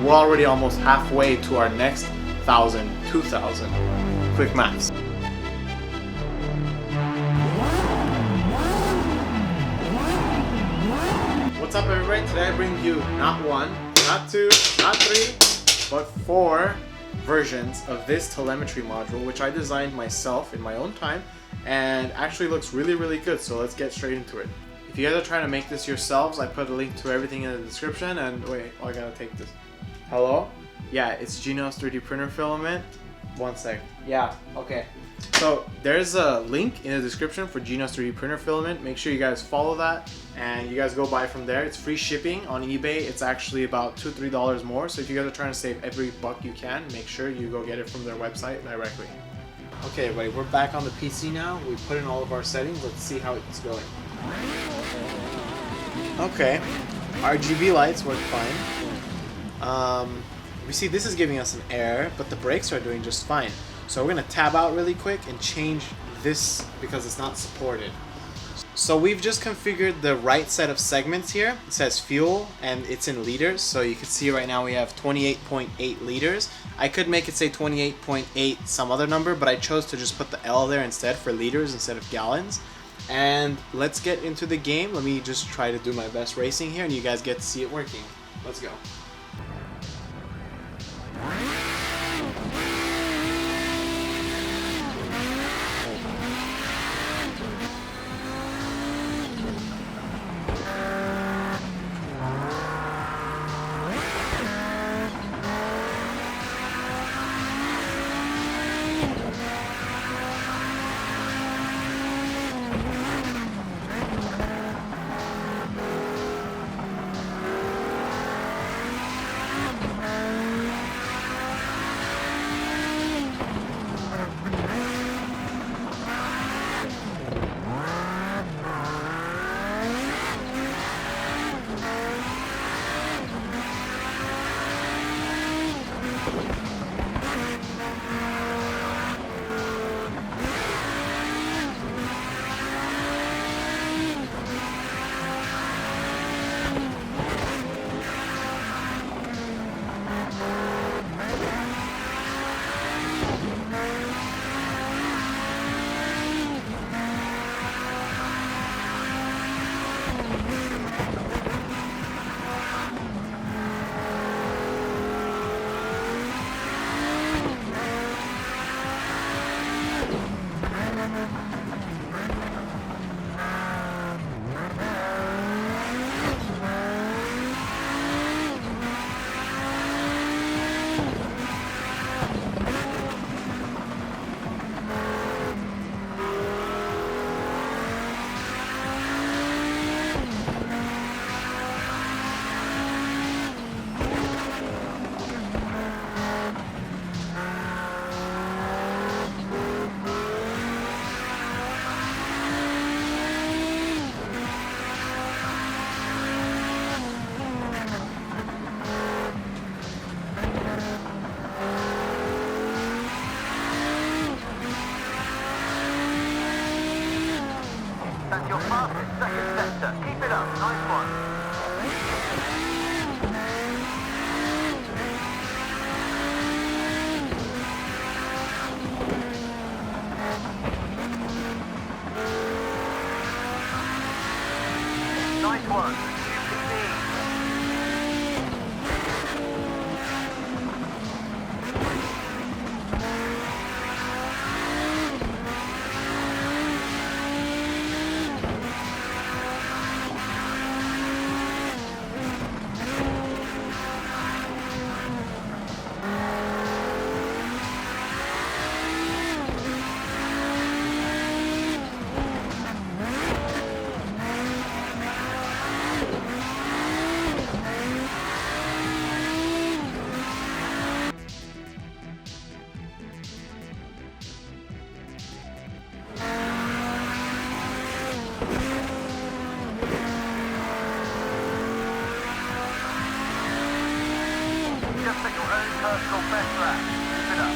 we're already almost halfway to our next 1,000, 2,000. Quick maths. What's up, everybody? Today I bring you not one, not two, not three, but 4 versions of this telemetry module, which I designed myself in my own time, and actually looks really good. So let's get straight into it. If you guys are trying to make this yourselves, I put a link to everything in the description. And wait, I gotta take this. Hello? Yeah, it's Jinos 3D printer filament. One sec. Yeah, okay. So there's a link in the description for Jinos 3D printer filament. Make sure you guys follow that and you guys go buy from there. It's free shipping on eBay. It's actually about $2-3 more. So if you guys are trying to save every buck you can, make sure you go get it from their website directly. Okay, everybody, we're back on the PC now. We put in all of our settings. Let's see how it's going. Okay, RGB lights work fine. We see this is giving us an error, but the brakes are doing just fine. So we're gonna tab out really quick and change this because it's not supported. So we've just configured the right set of segments here. It says fuel and it's in liters. So you can see right now we have 28.8 liters. I could make it say 28.8 some other number, but I chose to just put the L there instead for liters instead of gallons. And let's get into the game. Let me just try to do my best racing here and you guys get to see it working. Let's go. That's your fastest second sector. Keep it up. Nice one. Nice one. Just at your own personal best lap. Keep it up.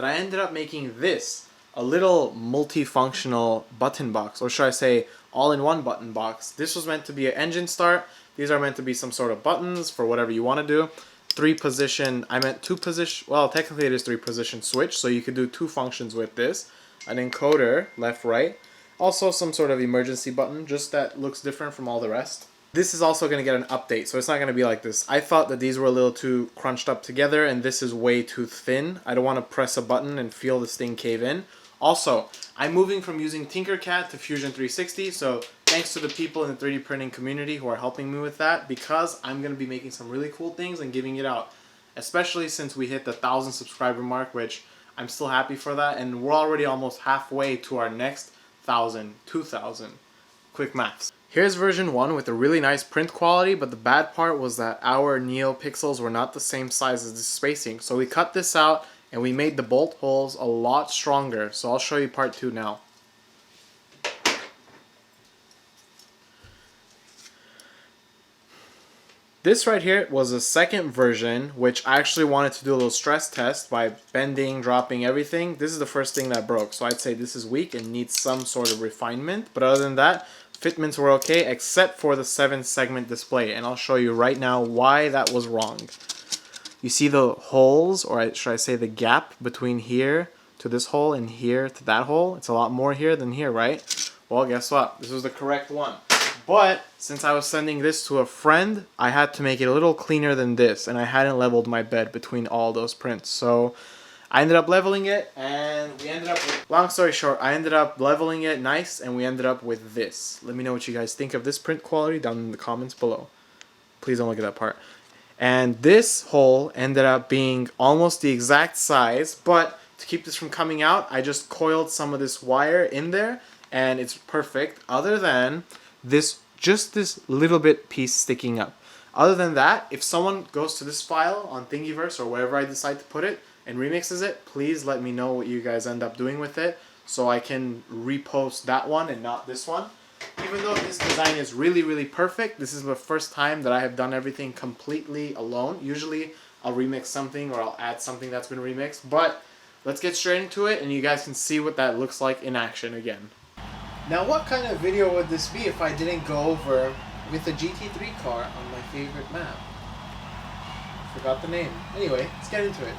that I ended up making this, a little multifunctional button box, or should I say all-in-one button box. This was meant to be an engine start. These are meant to be some sort of buttons for whatever you want to do. 3-position, I meant 2-position, well, technically it is 3-position switch, so you could do 2 functions with this. An encoder, left, right. Also some sort of emergency button, just that looks different from all the rest. This is also going to get an update, so it's not going to be like this. I thought that these were a little too crunched up together, and this is way too thin. I don't want to press a button and feel this thing cave in. Also, I'm moving from using Tinkercad to Fusion 360, so thanks to the people in the 3D printing community who are helping me with that, because I'm going to be making some really cool things and giving it out. Especially since we hit the 1,000 subscriber mark, which I'm still happy for that, and we're already almost halfway to our next 1,000, 2,000. Quick maths. Here's version 1 with a really nice print quality, but the bad part was that our NeoPixels were not the same size as the spacing. So we cut this out and we made the bolt holes a lot stronger. So I'll show you part 2 now. This right here was a second version, which I actually wanted to do a little stress test by bending, dropping everything. This is the first thing that broke, so I'd say this is weak and needs some sort of refinement. But other than that, fitments were okay, except for the 7-segment display, and I'll show you right now why that was wrong. You see the holes, or should I say the gap between here to this hole and here to that hole? It's a lot more here than here, right? Well, guess what? This was the correct one. But since I was sending this to a friend, I had to make it a little cleaner than this, and I hadn't leveled my bed between all those prints. So I ended up leveling it, and we ended up with, long story short, I ended up leveling it nice, and we ended up with this. Let me know what you guys think of this print quality down in the comments below. Please don't look at that part. And this hole ended up being almost the exact size, but to keep this from coming out, I just coiled some of this wire in there, and it's perfect, other than this, just this little bit piece sticking up. Other than that, if someone goes to this file on Thingiverse or wherever I decide to put it and remixes it, please let me know what you guys end up doing with it so I can repost that one and not this one. Even though this design is really, really perfect, this is the first time that I have done everything completely alone. Usually I'll remix something or I'll add something that's been remixed, but let's get straight into it and you guys can see what that looks like in action again. Now, what kind of video would this be if I didn't go over with a GT3 car on my favorite map? Forgot the name. Anyway, let's get into it.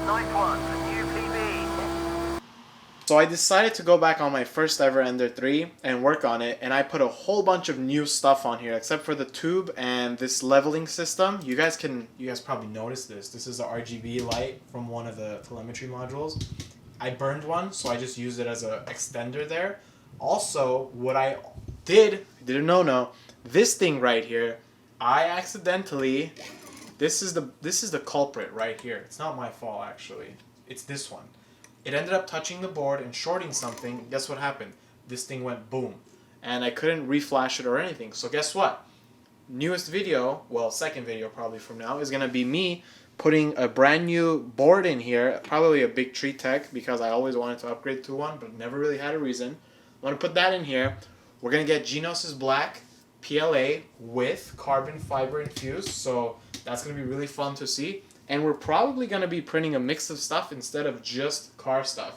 Nice one, a new PB. So I decided to go back on my first ever Ender 3 and work on it, and I put a whole bunch of new stuff on here except for the tube and this leveling system. You guys probably noticed this. This is a RGB light from one of the telemetry modules. I burned one, so I just used it as an extender there. Also, what I didn't know, this thing right here, I accidentally, this is the culprit right here. It's not my fault actually. It's this one. It ended up touching the board and shorting something. Guess what happened? This thing went boom. And I couldn't reflash it or anything. So guess what? Newest video, well, second video probably from now, is going to be me putting a brand new board in here. Probably a big Tree Tech because I always wanted to upgrade to one, but never really had a reason. I'm going to put that in here. We're going to get Jinos' black PLA with carbon fiber infused. So that's going to be really fun to see. And we're probably going to be printing a mix of stuff instead of just car stuff.